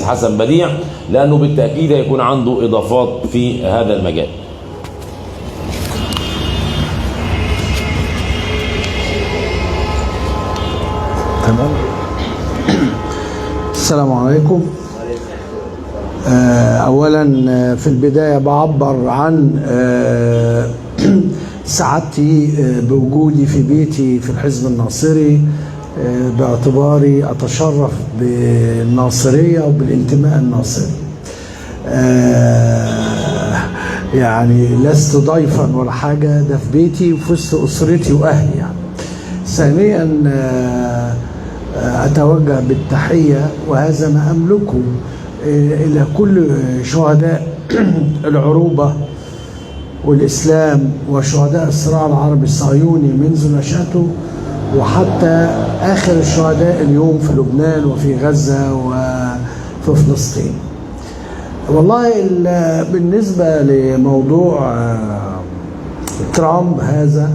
حسن بديع، لأنه بالتأكيد هيكون عنده إضافات في هذا المجال. تمام. السلام عليكم. أولا في البداية بعبر عن سعادتي بوجودي في بيتي في الحزب الناصري، باعتباري أتشرف بالناصرية وبالانتماء الناصري. يعني لست ضيفا ولا حاجة، ده في بيتي وفي وسط أسرتي وأهلي يعني. ثانيا أتوجه بالتحية وهذا ما أملكه إلى كل شهداء العروبة والإسلام وشهداء الصراع العربي الصهيوني منذ نشأته وحتى آخر الشهداء اليوم في لبنان وفي غزة وفي فلسطين. والله بالنسبة لموضوع ترامب هذا،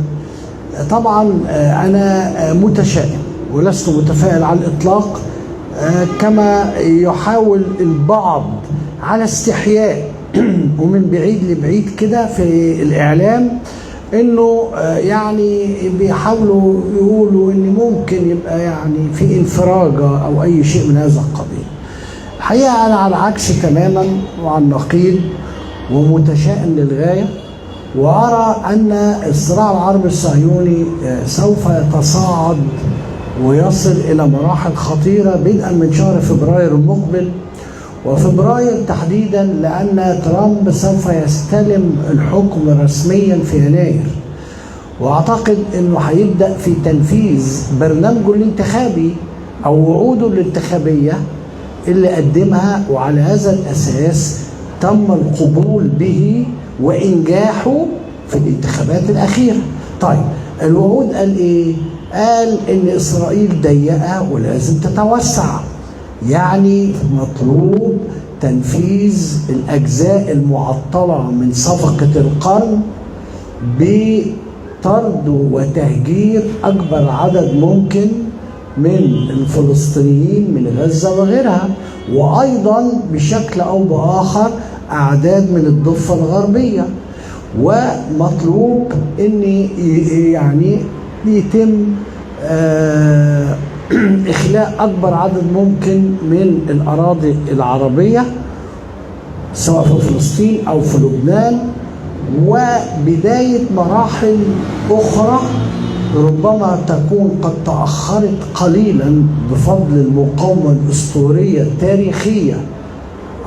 طبعا أنا متشائم ولست متفائل على الإطلاق، كما يحاول البعض على استحياء ومن بعيد لبعيد كده في الإعلام إنه يعني بيحاولوا يقولوا إن ممكن يبقى يعني في انفراجة أو أي شيء من هذا القبيل. الحقيقة أنا على العكس تماما وعن نقيض ومتشائم للغاية، وأرى أن الصراع العربي الصهيوني سوف يتصاعد ويصل إلى مراحل خطيرة بدءا من شهر فبراير المقبل، وفبراير تحديدا لأن ترامب سوف يستلم الحكم رسميا في يناير، وأعتقد أنه هيبدأ في تنفيذ برنامجه الانتخابي أو وعوده الانتخابية اللي قدمها، وعلى هذا الأساس تم القبول به وإنجاحه في الانتخابات الأخيرة. طيب الوعود قال إيه؟ قال إن إسرائيل ضيقة ولازم تتوسع، يعني مطلوب تنفيذ الأجزاء المعطلة من صفقة القرن بطرد وتهجير أكبر عدد ممكن من الفلسطينيين من غزة وغيرها، وأيضا بشكل أو بآخر أعداد من الضفة الغربية. ومطلوب أن يعني يتم إخلاء أكبر عدد ممكن من الأراضي العربية سواء في فلسطين أو في لبنان، وبداية مراحل أخرى ربما تكون قد تأخرت قليلا بفضل المقاومة الأسطورية التاريخية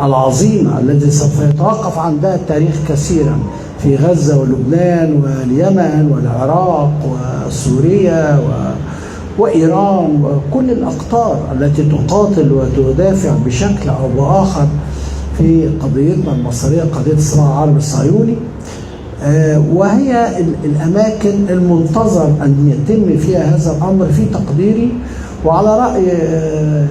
العظيمة التي سوف يتوقف عندها التاريخ كثيرا في غزة ولبنان واليمن والعراق وسوريا وإيران وكل الأقطار التي تقاتل وتدافع بشكل أو بآخر في قضيتنا المصرية، قضية الصراع العربي الصهيوني، وهي الأماكن المنتظر أن يتم فيها هذا الأمر في تقديري. وعلى رأي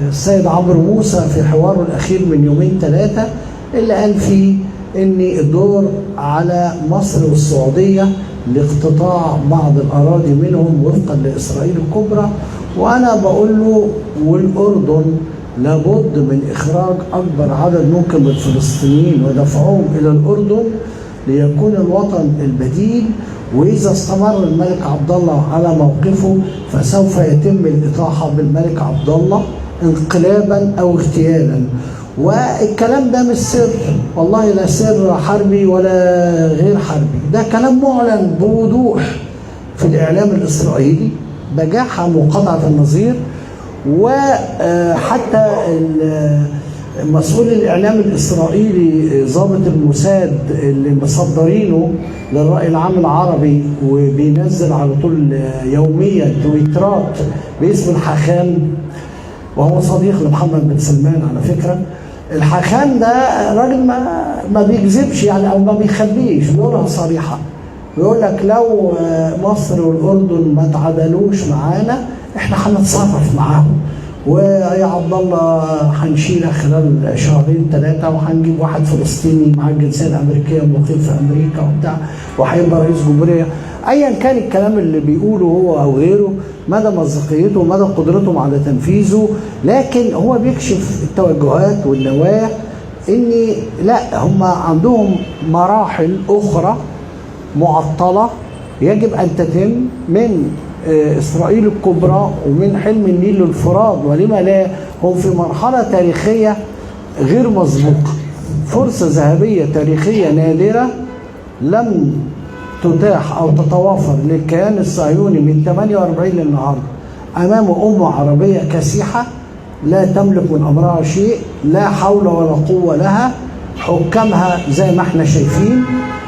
السيد عمرو موسى في حواره الأخير من يومين ثلاثة اللي قال فيه أن الدور على مصر والسعودية لاقتطاع بعض الأراضي منهم وفقا لإسرائيل الكبرى، وأنا بقول له والأردن لابد من إخراج أكبر عدد ممكن من الفلسطينيين ودفعهم إلى الأردن ليكون الوطن البديل. وإذا استمر الملك عبد الله على موقفه فسوف يتم الإطاحة بالملك عبد الله انقلابا أو اغتيالا. والكلام ده مش سر، والله لا سر حربي ولا غير حربي، ده كلام معلن بوضوح في الإعلام الإسرائيلي بجاحة منقطعة النظير. وحتى مسؤول الإعلام الإسرائيلي ضابط الموساد اللي مصدرينه للرأي العام العربي وبينزل على طول يوميا تويترات باسم الحاخام، وهو صديق لمحمد بن سلمان على فكرة. الحاخام ده راجل ما بيكذبش يعني أو ما بيخبيش، بيقولها صريحة، بيقول لك لو مصر والأردن ما تعادلوش معانا احنا هنتصرف معاهم، ويا عبد الله هنشيلها خلال شهرين ثلاثة وهنجيب واحد فلسطيني معاه الجنسية الأمريكية ومقيم في أمريكا وبتاع وهيبقى رئيس جمهورية. ايا كان الكلام اللي بيقوله هو او غيره، مدى مصداقيته ومدى قدرتهم على تنفيذه، لكن هو بيكشف التوجهات والنوايا ان لا، هم عندهم مراحل اخرى معطله يجب ان تتم من اسرائيل الكبرى ومن حلم النيل للفرات، ولما لا، هم في مرحله تاريخيه غير مسبوقه، فرصه ذهبيه تاريخيه نادره لم تتاح او تتوافر للكيان الصهيوني من 48 للنهارده امام امه عربيه كسيحه لا تملك من امرها شيء، لا حول ولا قوه لها، حكامها زي ما احنا شايفين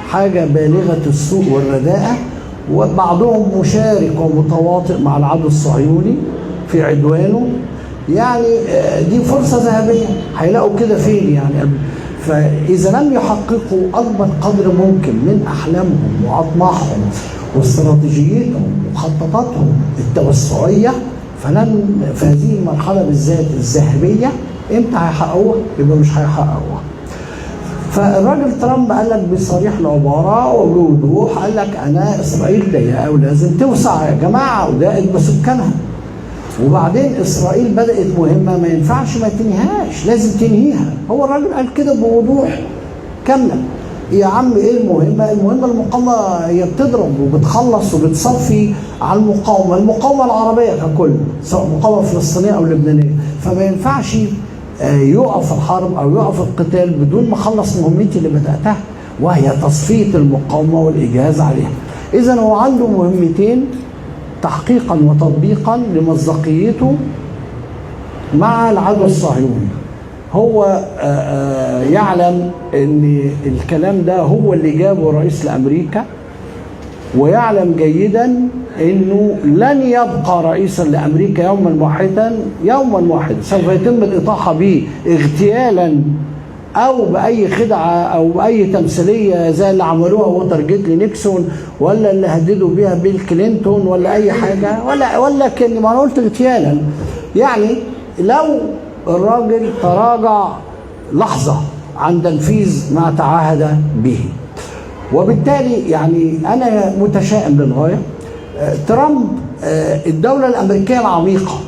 حاجه بالغه السوء والرداءه، وبعضهم مشارك ومتواطئ مع العدو الصهيوني في عدوانه. يعني دي فرصه ذهبيه، هيلاقوا كده فين يعني؟ فإذا لم يحققوا أكبر قدر ممكن من أحلامهم وأطماعهم واستراتيجيتهم وخططاتهم التوسعية، في هذه المرحلة بالذات الذهبية إمتى هيحققوها؟ يبقى مش هيحققوها. فالراجل ترامب قال لك بصريح العبارة وبوضوح، قال لك أنا إسرائيل ضيقة ولازم توسع يا جماعة وضاقت بسكانها. وبعدين إسرائيل بدأت مهمة ما ينفعش ما تنهيهاش، لازم تنهيها. هو الراجل قال كده بوضوح كاملة. يا عم إيه المهمة؟ المهمة المقاومة هي بتضرب وبتخلص وبتصفي على المقاومة العربية ككل، سواء مقاومة فلسطينية أو لبنانية. فما ينفعش يقف الحرب أو يقف القتال بدون ما أخلص مهمتي اللي بدأتها، وهي تصفية المقاومة والإجهاز عليها. إذا هو عنده مهمتين تحقيقا وتطبيقا لمصداقيته مع العدو الصهيوني. هو يعلم ان الكلام ده هو اللي جابه رئيس لامريكا، ويعلم جيدا انه لن يبقى رئيسا لامريكا يوما واحدا سوف يتم الاطاحه به اغتيالا او باي خدعه او باي تمثيليه زي اللي عملوها ووترجيت لنيكسون، ولا اللي هددوا بيها بيل كلينتون، ولا اي حاجه، ولا كان ما انا قلت اغتيالا. يعني لو الراجل تراجع لحظه عن تنفيذ ما تعهد به. وبالتالي يعني انا متشائم للغايه. ترامب الدوله الامريكيه العميقه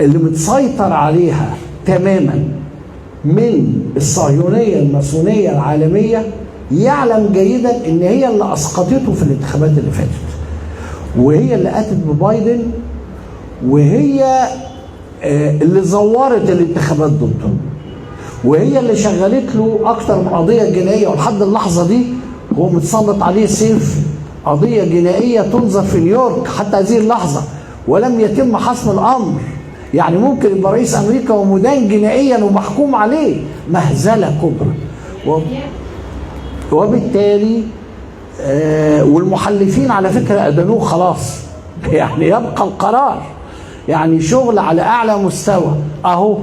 اللي متسيطر عليها تماما من الصهيونية الماسونية العالمية، يعلم جيدا ان هي اللي اسقطته في الانتخابات اللي فاتت، وهي اللي اتت ببايدن، وهي اللي زورت الانتخابات ضده، وهي اللي شغلت له اكتر من قضية جنائية، ولحد اللحظة دي هو متسلط عليه سيف قضية جنائية تنظر في نيويورك حتى هذه اللحظة، ولم يتم حسم الامر. يعني ممكن يبقى رئيس امريكا ومدان جنائيا ومحكوم عليه، مهزله كبرى. وبالتالي والمحلفين على فكره ادانوه خلاص، يعني يبقى القرار، يعني شغل على اعلى مستوى، اهو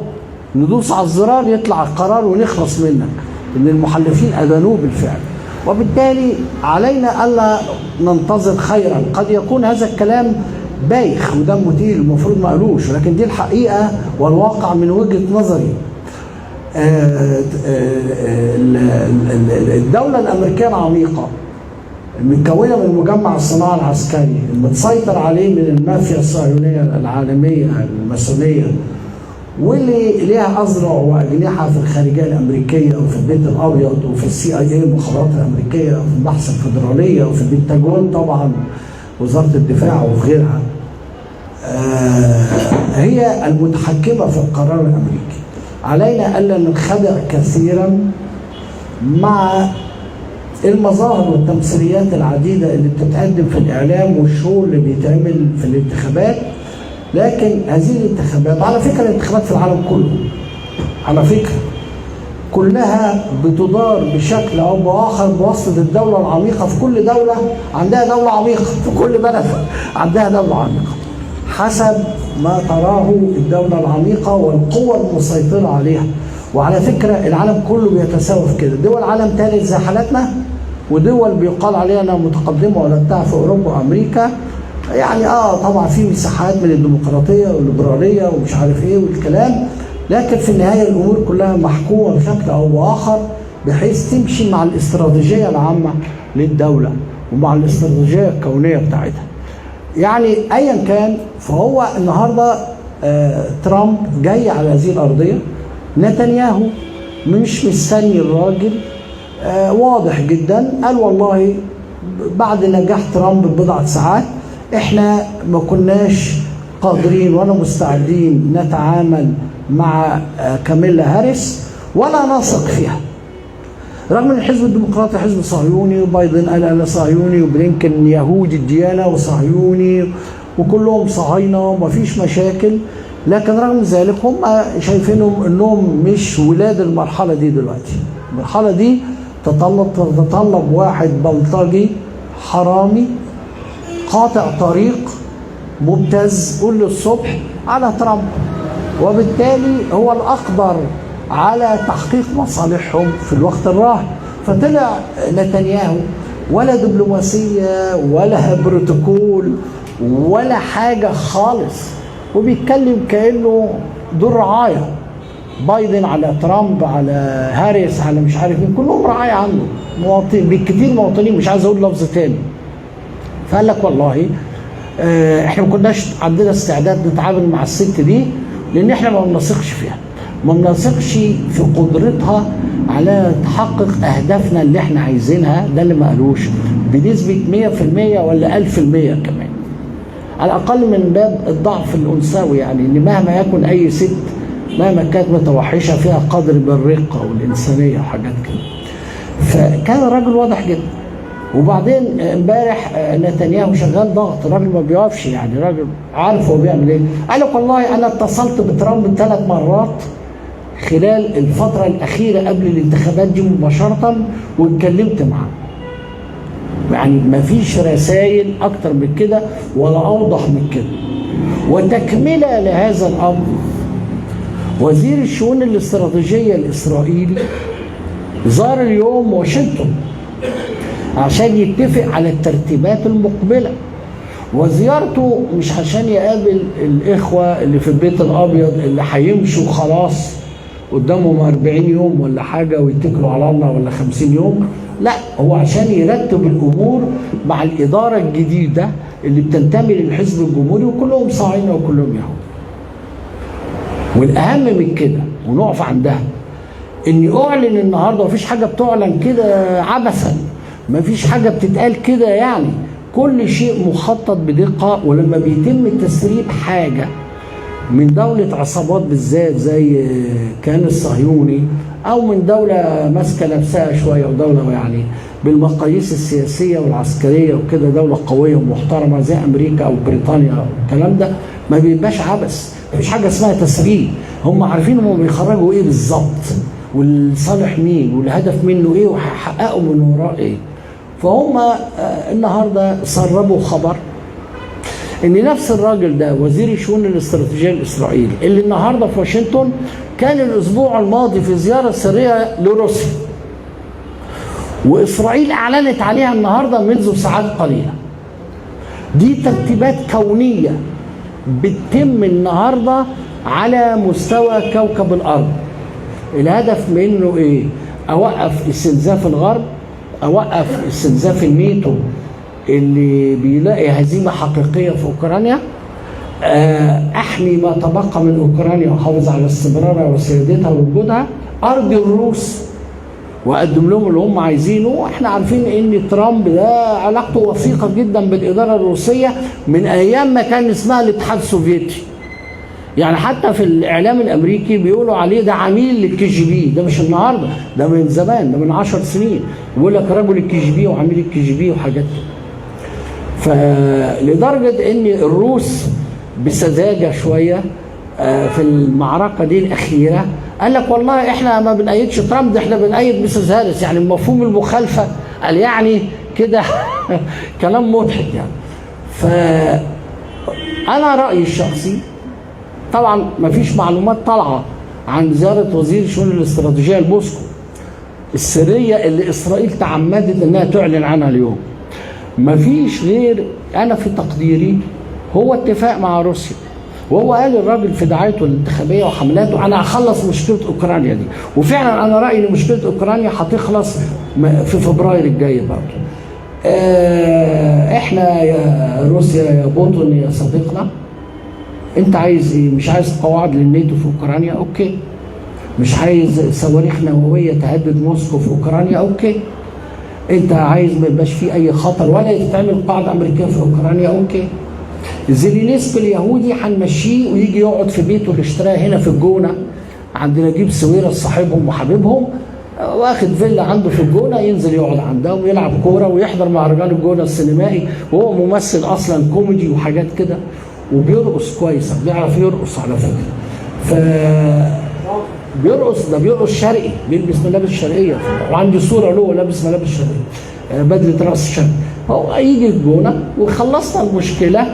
ندوس على الزرار يطلع القرار ونخلص منك، ان المحلفين ادانوه بالفعل. وبالتالي علينا الا ننتظر خيرا. قد يكون هذا الكلام بايخ ودمه تقيل المفروض ما قالوش، لكن دي الحقيقه والواقع من وجهه نظري. الدوله الامريكيه العميقه متكونه من مجمع الصناعه العسكري المتسيطر عليه من المافيا الصهيونيه العالميه الماسونيه، واللي ليها اذرع واجنحه في الخارجيه الامريكيه وفي البيت الابيض وفي CIA المخابرات الامريكيه وفي البحث الفدراليه وفي البنتاجون طبعا وزاره الدفاع وفي غيرها. هي المتحكمه في القرار الامريكي. علينا الا ننخدع كثيرا مع المظاهر والتمثيليات العديده اللي بتتقدم في الاعلام والشو اللي بيتعمل في الانتخابات. لكن هذه الانتخابات، على فكره الانتخابات في العالم كله على فكره كلها بتدار بشكل او باخر بواسطه الدوله العميقه. في كل دوله عندها دوله عميقه، في كل بلد عندها دوله عميقه حسب ما تراه الدوله العميقه والقوه المسيطره عليها. وعلى فكره العالم كله بيتساوى في كده، دول عالم ثالث زي حالتنا ودول بيقال عليها انها متقدمه ولا بتاع في اوروبا وامريكا، يعني طبعا في مساحات من الديمقراطيه والليبراليه ومش عارف ايه والكلام، لكن في النهايه الامور كلها محكومه بشكل او باخر بحيث تمشي مع الاستراتيجيه العامه للدوله. ومع الاستراتيجيه الكونيه بتاعتها. يعني ايا كان، فهو النهارده ترامب جاي على هذه الارضيه. نتنياهو مش مستني الراجل، واضح جدا قال والله بعد نجاح ترامب ببضعه ساعات احنا ما كناش قادرين ولا مستعدين نتعامل مع كاميلا هاريس ولا نثق فيها. رغم ان الحزب الديمقراطي حزب صهيوني، وبايدن قال انا صهيوني، وبلينكن يهودي الديانه وصهيوني وكلهم صهاينه ومفيش مشاكل، لكن رغم ذلك هم شايفينهم انهم مش ولاد المرحله دي دلوقتي. المرحله دي تتطلب واحد بلطجي حرامي قاطع طريق مبتز قول للصبح على ترامب، وبالتالي هو الأقدر على تحقيق مصالحهم في الوقت الراهن. فطلع نتنياهو ولا دبلوماسية ولا بروتوكول ولا حاجة خالص، وبيتكلم كأنه دور رعاية. بايدن على ترامب على هاريس على مش عارف مين، كلهم رعاية عنده، مواطنين بالكثير، مواطنين، مش عايز أقول لفظ تاني. فقال لك والله احنا ما كناش عندنا استعداد نتعامل مع الست دي، لان احنا ما بنثقش فيها، ما بنثقش في قدرتها على تحقق اهدافنا اللي احنا عايزينها. ده اللي ما قالوش بنسبه 100% ولا 1000% كمان، على الاقل من باب الضعف الانثوي. يعني ان مهما يكن اي ست مهما كانت متوحشه فيها قدر من الرقه والانسانيه وحاجات كده. فكان الراجل واضح جدا. وبعدين امبارح نتنياهو شغال ضغط، الراجل ما بيقفش، يعني الراجل عارف هو بيعمل ايه. قال لك والله انا اتصلت بترامب 3 مرات خلال الفتره الاخيره قبل الانتخابات دي مباشره واتكلمت معاه. يعني ما فيش رسائل اكتر من كده ولا اوضح من كده. وتكمله لهذا الامر، وزير الشؤون الاستراتيجيه الاسرائيلي زار اليوم واشنطن عشان يتفق على الترتيبات المقبلة. وزيارته مش عشان يقابل الإخوة اللي في البيت الأبيض اللي هيمشوا خلاص قدامهم 40 يوم ولا حاجة ويتكلوا على الله ولا 50 يوم، لا، هو عشان يرتب الأمور مع الإدارة الجديدة اللي بتنتمي للحزب الجمهوري وكلهم صهاينة وكلهم يهود. والأهم من كده ونقف عندها، إني أعلن النهاردة، مفيش حاجة بتعلن كده عبثا، مفيش حاجة بتتقال كده، يعني كل شيء مخطط بدقة. ولما بيتم تسريب حاجة من دولة عصابات بالذات زي كان الصهيوني، أو من دولة ماسكة نفسها شوية ودولة يعني بالمقاييس السياسية والعسكرية وكده دولة قوية ومحترمة زي أمريكا أو بريطانيا، الكلام ده ما بيبقاش عبث، مفيش حاجة اسمها تسريب. هم عارفين هم بيخرجوا إيه بالظبط والصالح مين والهدف منه إيه وهيحققوا من وراء إيه. فهم النهارده سربوا خبر ان نفس الراجل ده وزير الشؤون الاستراتيجيه الاسرائيلي اللي النهارده في واشنطن كان الاسبوع الماضي في زياره سريه لروسيا، واسرائيل اعلنت عليها النهارده منذ ساعات قليله. دي ترتيبات كونيه بتتم النهارده على مستوى كوكب الارض. الهدف منه ايه؟ اوقف استنزاف الغرب، اوقف استنزاف الناتو اللي بيلاقي هزيمه حقيقيه في اوكرانيا، احمي ما تبقى من اوكرانيا واحافظ على استمرارها وسيادتها ووجودها، ارضي الروس واقدم لهم اللي هم عايزينه. احنا عارفين ان ترامب ده علاقته وثيقه جدا بالاداره الروسيه من ايام ما كان اسمها الاتحاد السوفيتي. يعني حتى في الاعلام الامريكي بيقولوا عليه ده عميل للكي جي بي، ده مش النهارده، ده من زمان، ده من 10 سنين بيقول لك رجل الكي جي بي وعميل الكي جي بي وحاجات كده. فلدرجه ان الروس بسذاجه شويه في المعركه دي الاخيره قال لك والله احنا ما بنأيدش ترامب، ده احنا بنأيد ميسيس هاريس، يعني مفهوم المخالفه قال يعني كده كلام مضحك يعني. فانا رايي الشخصي، طبعا ما فيش معلومات طالعه عن زياره وزير الشؤون الاستراتيجيه لموسكو السريه اللي اسرائيل تعمدت انها تعلن عنها اليوم. ما فيش غير انا في تقديري هو اتفاق مع روسيا، وهو قال الراجل في دعايته الانتخابيه وحملاته انا هخلص مشكله اوكرانيا دي، وفعلا انا رايي ان مشكله اوكرانيا هتخلص في فبراير الجاي برضه. احنا يا روسيا يا بوتون يا صديقنا، انت عايز ايه؟ مش عايز قواعد للناتو في اوكرانيا؟ اوكي. مش عايز صواريخ نوويه تهدد موسكو في اوكرانيا؟ اوكي. انت عايز ما يبقاش فيه اي خطر ولا تتعمل قاعده امريكيه في اوكرانيا؟ اوكي. زيلينسكي اليهودي هنمشيه ويجي يقعد في بيته اللي اشتراه هنا في الجونه عند نجيب ساويرس صاحبهم وحبيبهم، واخد فيلا عنده في الجونه، ينزل يقعد عندها ويلعب كوره ويحضر مهرجان الجونه السينمائي، وهو ممثل اصلا كوميدي وحاجات كده، وبيرقص كويس، بيعرف يرقص على فكره. ف بيرقص، ده بيرقص شرقي، بيلبس ملابس شرقيه، وعندي صوره له لابس ملابس شرقيه، بدله راس شرقي. هو يجي الجونه وخلصنا المشكله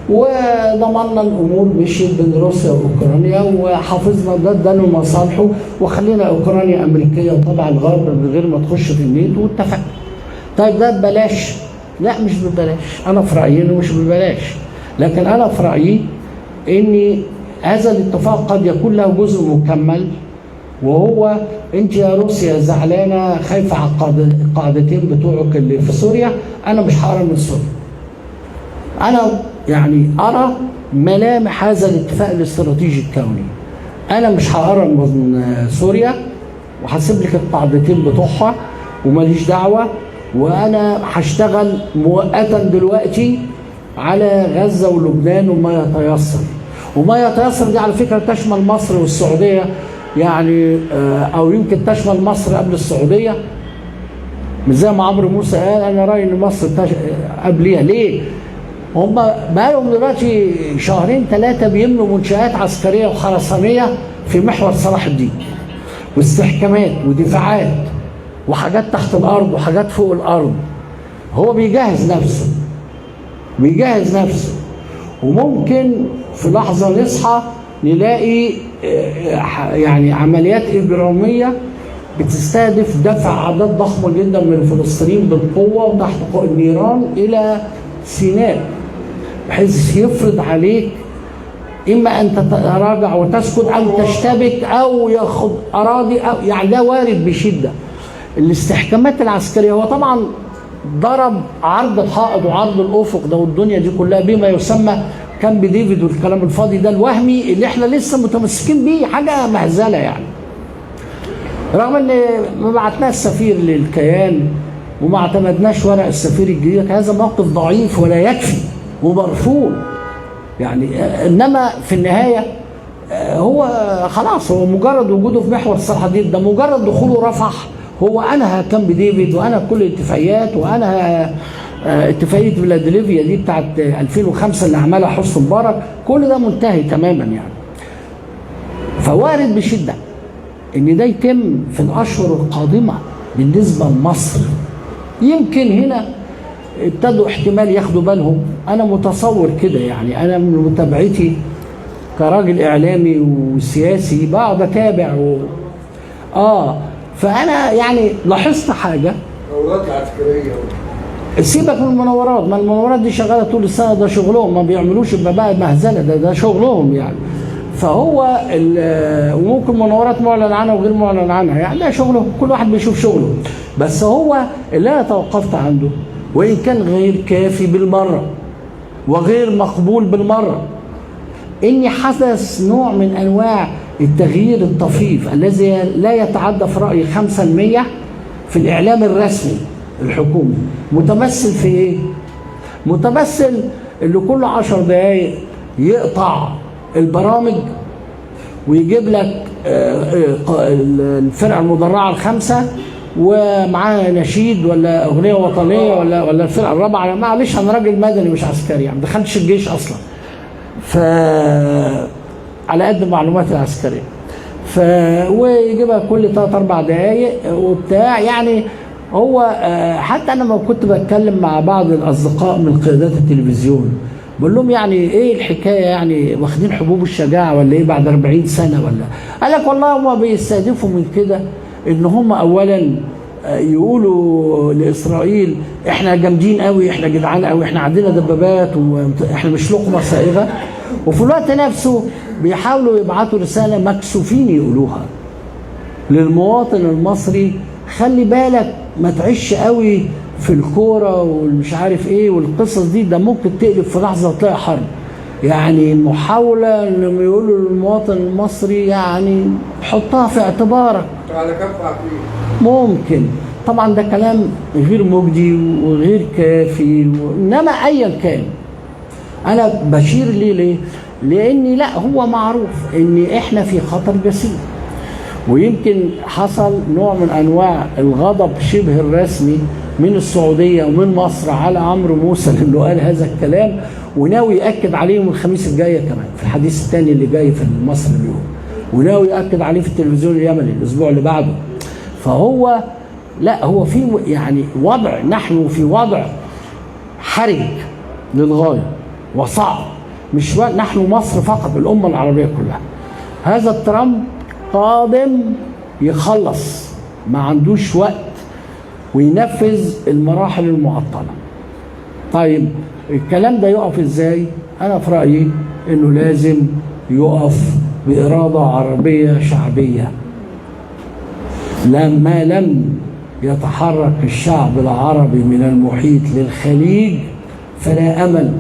وضمننا الامور مشيت بين روسيا واوكرانيا، وحافظنا ده اداله مصالحه، وخلينا اوكرانيا امريكيه وطبع الغرب من غير ما تخش في الناتو واتفقنا. طيب ده ببلاش؟ لا مش ببلاش، انا في رايي انه مش ببلاش، لكن انا في رايي ان هذا الاتفاق قد يكون له جزء مكمل، وهو انت يا روسيا زعلانه خايفه على القاعدتين بتوعك اللي في سوريا، انا مش هقرب من سوريا. انا يعني ارى ملامح هذا الاتفاق الاستراتيجي الكوني. انا مش هقرب من سوريا وهسيب لك القاعدتين بتوعها وماليش دعوه، وانا هشتغل مؤقتا دلوقتي على غزه ولبنان وما يتيسر. وما يتيسر دي على فكره تشمل مصر والسعوديه، يعني او يمكن تشمل مصر قبل السعوديه، مش زي ما عمرو موسى قال. انا رايي ان مصر قبليها. ليه؟ هم بقالهم دلوقتي شهرين ثلاثه بيبنوا منشآت عسكريه وخرسانيه في محور صلاح الدين، واستحكامات ودفاعات وحاجات تحت الارض وحاجات فوق الارض. هو بيجهز نفسه، وممكن في لحظه نصحى نلاقي يعني عمليات اجراميه بتستهدف دفع اعداد ضخمه جدا من الفلسطينيين بالقوه وتحت النيران الى سيناء، بحيث يفرض عليك اما ان تتراجع وتسكت او تشتبك او ياخد اراضي، او يعني ده وارد بشده. الاستحكامات العسكريه هو طبعا ضرب عرض الحائط وعرض الافق ده والدنيا دي كلها بما يسمى كامب ديفيد والكلام الفاضي ده الوهمي اللي احنا لسه متمسكين بيه، حاجه مهزله يعني. رغم ان ما بعتناش سفير للكيان وما اعتمدناش ورق السفير الجديد، هذا موقف ضعيف ولا يكفي ومرفوض يعني. انما في النهايه هو خلاص، هو مجرد وجوده في محور صلاح الدين ده، مجرد دخوله رفح، هو انهى كامب ديفيد وانهى كل الاتفاقيات، وانهى اتفاقيه فيلادلفيا دي بتاعت 2005 اللي عملها حسني مبارك، كل ده منتهي تماما يعني. فوارد بشده ان ده يتم في الاشهر القادمه بالنسبه لمصر. يمكن هنا ابتدوا احتمال ياخدوا بالهم، انا متصور كده يعني. انا من متابعتي كراجل اعلامي وسياسي بقعد اتابع فانا يعني لاحظت حاجه. مناورات عسكريه، سيبك من المناورات، ما المناورات دي شغاله طول السنه، ده شغلهم، ما بيعملوش بقى مهزله، ده شغلهم يعني. فهو وممكن مناورات معلن عنها وغير معلن عنها، يعني ده شغله، كل واحد بيشوف شغله. بس هو اللي انا توقفت عنده، وان كان غير كافي بالمره وغير مقبول بالمره، ان حدث نوع من انواع التغيير الطفيف الذي لا يتعدى في رايي 5% في الاعلام الرسمي الحكومي. متمثل في ايه؟ متمثل اللي كل 10 دقائق يقطع البرامج ويجيب لك الفرقه المدرعه الخمسه ومعاه نشيد ولا اغنيه وطنيه ولا الفرقه الرابعه. معلش انا راجل مدني مش عسكري يعني، ما دخلتش الجيش اصلا، ف على قد المعلومات العسكريه. ويجيبها كل 3-4 دقائق وبتاع يعني. هو حتى انا ما كنت بتكلم مع بعض الاصدقاء من قيادات التلفزيون، بقول لهم يعني ايه الحكايه، يعني واخدين حبوب الشجاعه ولا ايه بعد 40 سنه ولا؟ قال لك والله هم بيستهدفوا من كده ان هم اولا يقولوا لاسرائيل احنا جامدين قوي، احنا جدعان قوي، احنا عندنا دبابات واحنا مش لقمه سائغه، وفي الوقت نفسه بيحاولوا يبعتوا رساله مكسوفين يقولوها للمواطن المصري: خلي بالك ما تعيش قوي في الكوره والمش عارف ايه والقصص دي، ده ممكن تقلب في لحظه وتلاقي حرب. يعني محاوله انهم يقولوا للمواطن المصري يعني حطها في اعتبارك على كف عقلي. ممكن. طبعا ده كلام غير مجدي وغير كافي، انما ايا كان انا بشير ليه؟ لاني لا، هو معروف ان احنا في خطر جسيم، ويمكن حصل نوع من انواع الغضب شبه الرسمي من السعوديه ومن مصر على عمرو موسى لانه قال هذا الكلام، وناوي ياكد عليهم الخميس الجايه كمان في الحديث الثاني اللي جاي في مصر اليوم، وناوي ياكد عليه في التلفزيون اليمني الاسبوع اللي بعده. فهو لا، هو في يعني وضع، نحن في وضع حرج للغايه وصعب، مش نحن مصر فقط، الامه العربيه كلها. هذا ترامب قادم يخلص، ما عندوش وقت وينفذ المراحل المعطله. طيب الكلام ده يقف ازاي؟ انا في رايي انه لازم يقف باراده عربيه شعبيه. لما لم يتحرك الشعب العربي من المحيط للخليج فلا امل،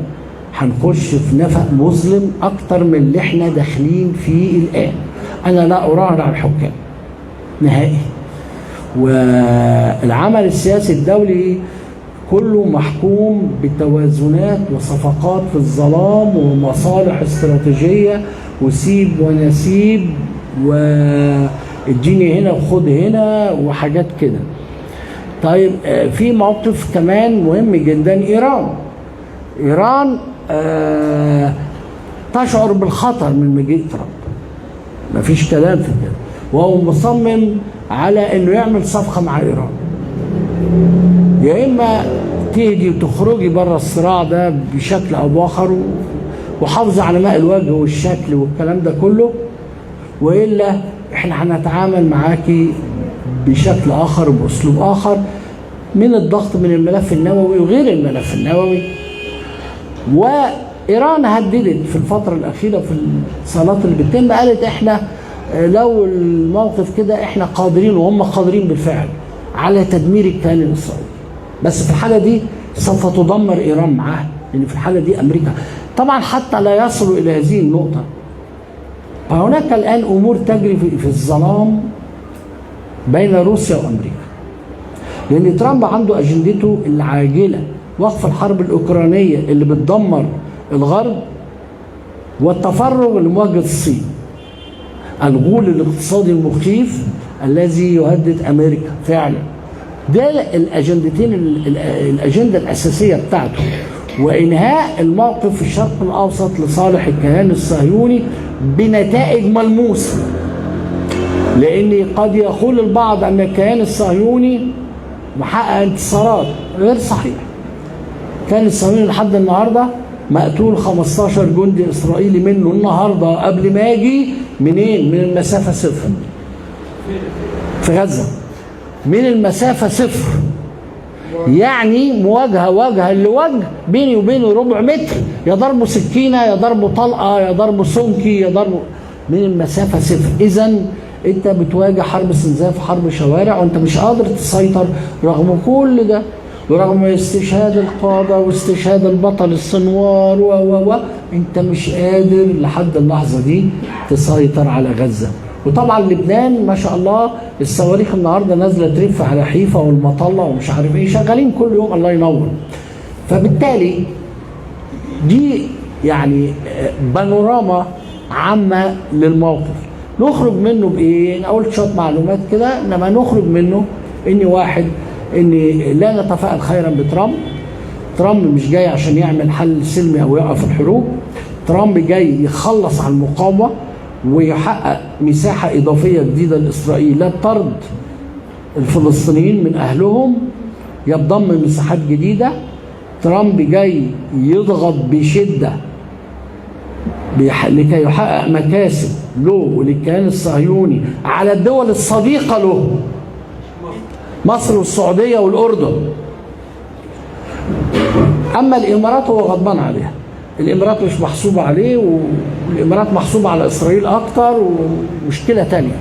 هنخش في نفق مظلم اكتر من اللي احنا داخلين فيه الان. انا لا اراهن على الحكام نهائي، والعمل السياسي الدولي كله محكوم بتوازنات وصفقات في الظلام ومصالح استراتيجيه وسيب ونسيب واديني هنا وخد هنا وحاجات كده. طيب في موقف كمان مهم جدا، ايران تشعر بالخطر من مجيء ترامب، مفيش كلام في كده، وهو مصمم على انه يعمل صفقه مع ايران، يا اما تهدي وتخرجي بره الصراع ده بشكل او باخر وحافظي على ماء الوجه والشكل والكلام ده كله، والا احنا هنتعامل معاكي بشكل اخر وباسلوب اخر من الضغط من الملف النووي وغير الملف النووي. وايران هددت في الفتره الاخيره في الصالات اللي بتتم، قالت احنا لو الموقف كده احنا قادرين، وهم قادرين بالفعل على تدمير الكيان الاسرائيلي، بس في الحاله دي سوف تدمر ايران معاه، لان في الحاله دي امريكا طبعا حتى لا يصلوا الى هذه النقطه. فهناك الان امور تجري في الظلام بين روسيا وامريكا، لان ترامب عنده اجندته العاجله وقف الحرب الاوكرانيه اللي بتدمر الغرب والتفرغ لمواجهه الصين، الغول الاقتصادي المخيف الذي يهدد امريكا فعلا. ده الاجندتين، الاجنده الاساسيه بتاعته، وانهاء الموقف في الشرق الاوسط لصالح الكيان الصهيوني بنتائج ملموسه، لان قد يقول البعض ان الكيان الصهيوني محقق انتصارات، غير صحيح. كان الصهيوني لحد النهارده مقتول 15 جندي اسرائيلي منه النهارده قبل ما اجي منين؟ من المسافه صفر في غزه، من المسافه صفر، يعني مواجهه وجها لوجه بيني وبينه ربع متر، يا ضربه سكينه يا ضربه طلقه يا ضربه سمكي يا ضربه، من المسافه صفر. اذا انت بتواجه حرب استنزاف، حرب شوارع، وانت مش قادر تسيطر رغم كل ده، ورغم استشهاد القاده واستشهاد البطل السنوار انت مش قادر لحد اللحظه دي تسيطر على غزه. وطبعا لبنان ما شاء الله الصواريخ النهارده نازله ترف على حيفا والمطله ومش عارف ايه، شغالين كل يوم الله ينور. فبالتالي دي يعني بانوراما عامه للموقف، نخرج منه بايه؟ انا قلت شويه معلومات كده، انما نخرج منه ان واحد، ان لا نتفائل خيرا بترامب. ترامب مش جاي عشان يعمل حل سلمي او يوقف الحروب، ترامب جاي يخلص على المقاومه ويحقق مساحه اضافيه جديده لاسرائيل، لا بطرد الفلسطينيين من اهلهم يا بضم مساحات جديده. ترامب جاي يضغط بشده لكي يحقق مكاسب له وللكيان الصهيوني على الدول الصديقه له، مصر والسعوديه والاردن. اما الامارات هو غضبان عليها، الامارات مش محسوبه عليه، والامارات محسوبه على اسرائيل اكتر، ومشكله تانية.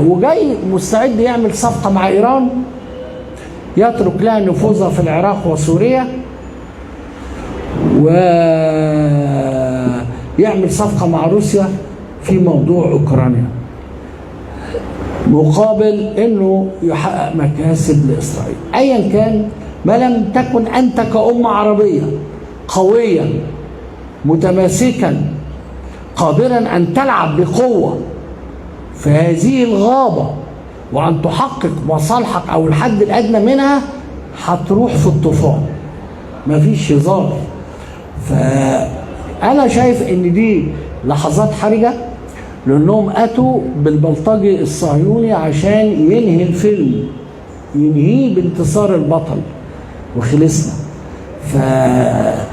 وجاي مستعد يعمل صفقه مع ايران يترك لها نفوذها في العراق وسوريا ويعمل صفقة مع روسيا في موضوع أوكرانيا مقابل أنه يحقق مكاسب لإسرائيل. أيا كان، ما لم تكن أنت كأمة عربية قويا متماسكا قادرا أن تلعب بقوة في هذه الغابة وأن تحقق مصالحك أو الحد الأدنى منها، هتروح في الطوفان، مفيش هزار. فأنا شايف إن دي لحظات حرجة، لأنهم أتوا بالبلطجي الصهيوني عشان ينهي الفيلم، ينهيه بانتصار البطل وخلصنا. فدي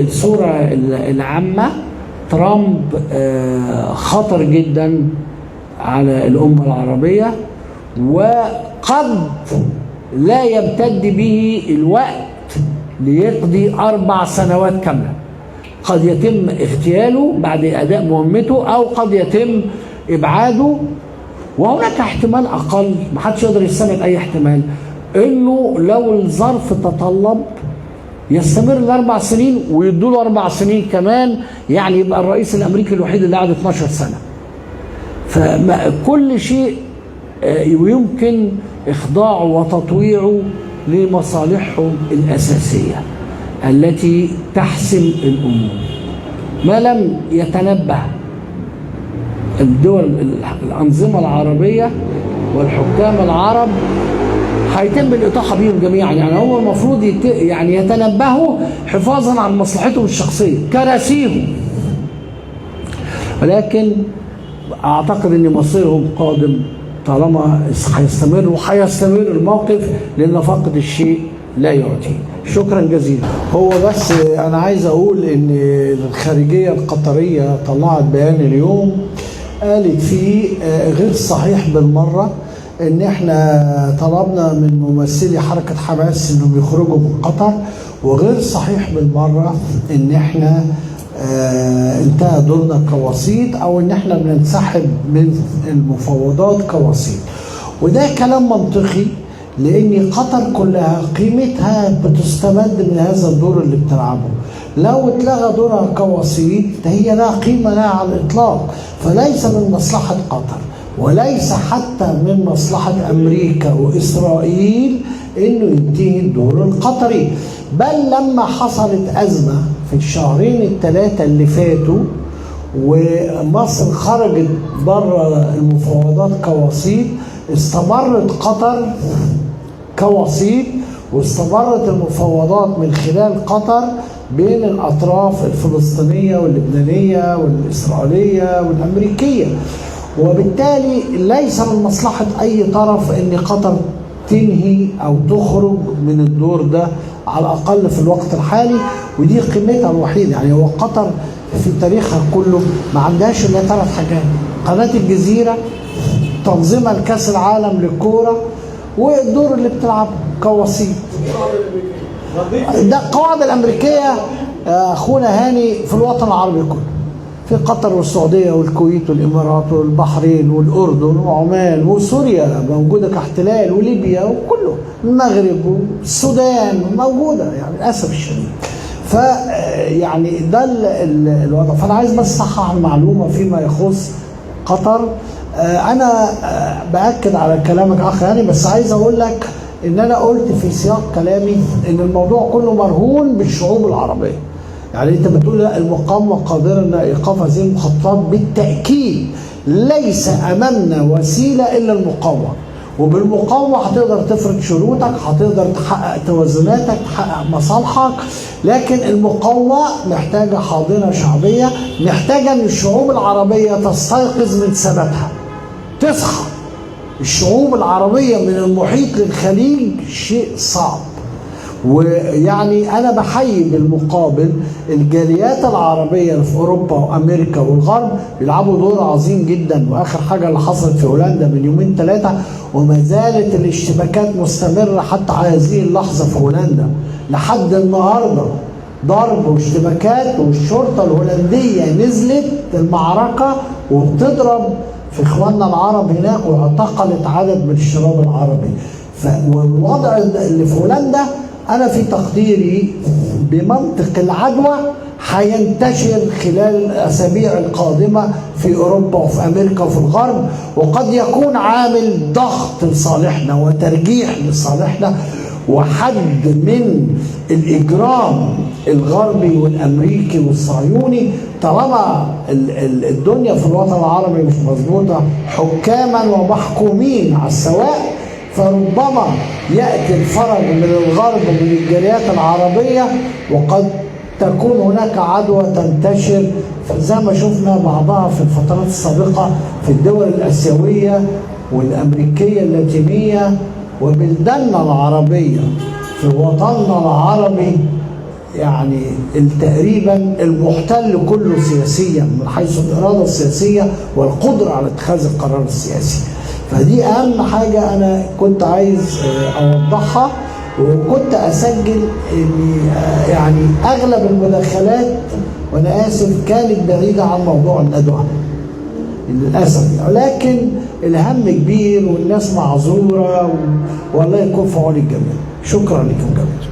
الصورة العامة. ترامب خطر جدا على الأمة العربية، وقد لا يمتد به الوقت ليقضي 4 سنوات كاملة. قد يتم اغتياله بعد أداء مهمته، أو قد يتم إبعاده. وهناك احتمال أقل، محدش يقدر يستبعد أي احتمال، إنه لو الظرف تطلب يستمر ال4 سنين ويدوا له 4 سنين كمان، يعني يبقى الرئيس الأمريكي الوحيد اللي قعد 12 سنة. فكل شيء يمكن إخضاعه وتطويعه لمصالحهم الأساسية التي تحسم الأمور. ما لم يتنبه الدول الأنظمة العربية والحكام العرب هيتم الإطاحة بهم جميعا. يعني هو المفروض يعني يتنبهوا حفاظا عن مصلحتهم الشخصية كراسيهم، ولكن أعتقد أن مصيرهم قادم طالما هيستمر، وهيستمر الموقف، لأن فقد الشيء لا يعطيه. شكرا جزيلا. هو بس أنا عايز أقول أن الخارجية القطرية طلعت بيان اليوم قالت فيه غير صحيح بالمرة ان احنا طلبنا من ممثلي حركة حماس انهم يخرجوا من قطر، وغير صحيح بالمرة ان احنا انتهى دورنا كوسيط او ان احنا بننسحب من المفاوضات كوسيط. وده كلام منطقي، لان قطر كلها قيمتها بتستمد من هذا الدور اللي بتلعبه. لو اتلغى دورها كوسيط هي لا قيمة لها على الاطلاق. فليس من مصلحة قطر وليس حتى من مصلحة أمريكا وإسرائيل إنه ينتهي الدور القطري. بل لما حصلت أزمة في الشهرين ال3 اللي فاتوا ومصر خرجت بره المفاوضات كوسيط، استمرت قطر كوسيط، واستمرت المفاوضات من خلال قطر بين الأطراف الفلسطينية واللبنانية والإسرائيلية والأمريكية. وبالتالي ليس من مصلحة أي طرف أن قطر تنهي أو تخرج من الدور ده على الأقل في الوقت الحالي، ودي قيمتها الوحيدة. يعني هو قطر في تاريخها كله ما عندهاش إلا 3 حاجات: قناة الجزيرة، تنظيمها لكأس العالم للكورة، والدور اللي بتلعبه كوسيط. ده القواعد الأمريكية أخونا هاني في الوطن العربي كله، في قطر والسعودية والكويت والإمارات والبحرين والأردن وعمان وسوريا موجودة كاحتلال، وليبيا وكله، المغرب والسودان موجودة، يعني للأسف الشديد. فيعني ده الوضع. فأنا عايز بس أصحح المعلومة فيما يخص قطر. أنا بأكد على كلامك أخ هاني، بس عايز أقول لك إن أنا قلت في سياق كلامي إن الموضوع كله مرهون بالشعوب العربية. يعني انت بتقول لا المقاومه قادره على ايقاف هذه المخططات، بالتاكيد ليس امامنا وسيله الا المقاومه. وبالمقاومه هتقدر تفرض شروطك، هتقدر تحقق توازناتك، تحقق مصالحك. لكن المقاومه محتاجه حاضنه شعبيه، محتاجه ان الشعوب العربيه تستيقظ من ثباتها، تصحى. الشعوب العربيه من المحيط للخليج شيء صعب. ويعني أنا بحيي بالمقابل الجاليات العربية في أوروبا وأمريكا والغرب بيلعبوا دور عظيم جدا. وآخر حاجة اللي حصلت في هولندا من 2-3، وما زالت الاشتباكات مستمرة حتى على هذه اللحظة في هولندا لحد النهاردة، ضرب واشتباكات، والشرطة الهولندية نزلت المعركة وبتضرب في إخواننا العرب هناك، واعتقلت عدد من الشباب العربي. والوضع اللي في هولندا أنا في تقديري بمنطق العدوى هينتشر خلال الأسابيع القادمة في أوروبا وفي أمريكا وفي الغرب، وقد يكون عامل ضغط لصالحنا وترجيح لصالحنا وحد من الإجرام الغربي والأمريكي والصهيوني. طالما الدنيا في الوطن العربي مش مظبوطة حكاما ومحكومين على السواء، فربما يأتي الفرج من الغرب ومن الجاليات العربية، وقد تكون هناك عدوى تنتشر زي ما شفنا بعضها في الفترات السابقة في الدول الآسيوية والأمريكية اللاتينية وبلداننا العربية في وطننا العربي، يعني تقريبا المحتل كله سياسيا من حيث الإرادة السياسية والقدرة على اتخاذ القرار السياسي. فدي أهم حاجة أنا كنت عايز أوضحها، وكنت أسجل إن يعني أغلب المداخلات وأنا آسف كانت بعيدة عن موضوع الندوة للأسف، لكن الهم كبير والناس معذورة والله يكون في عون الجميع. شكرا لكم جميعا.